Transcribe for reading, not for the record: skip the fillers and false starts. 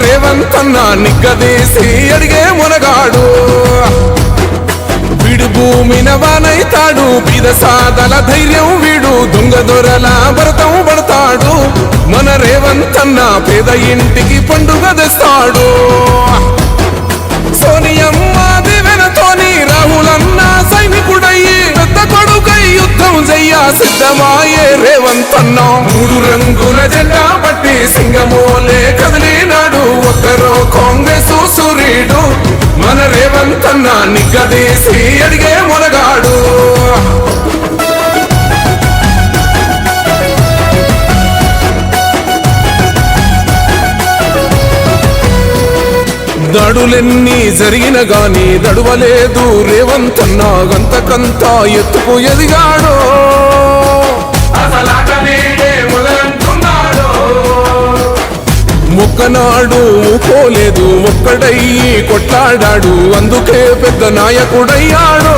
రేవంత్ అన్న నిగ్గదీసి అడిగే మునగాడు వీడు భూమిన వానైతాడు బీద సాదల ధైర్యం వీడు దొంగ దొరల భరతం పడతాడు మన రేవంత్ అన్న పేద ఇంటికి పండుగ తెస్తాడు సోనియమ్మ దివెనతోని రాహులన్న సైనికుడయ్యి పెద్ద కొడుకై యుద్ధం చెయ్య సిద్ధమాయే రేవంత్ అన్న మూడు రంగుల జెండా పట్టి సింగమోలే కదిలినాడు ఒక్కరో కాంగ్రెస్ సూర్యుడు మన రేవంత్ అన్న నిగ్గదీసి అడిగే మునగాడు దాడులెన్ని జరిగిన గాని దడువలేదు రేవంత్ అన్న గంతకంతా ఎత్తుకు ఎదిగాడు మొక్కనాడు పోలేదు ఒక్కడయ్యి కొట్లాడాడు అందుకే పెద్ద నాయకుడయ్యాడు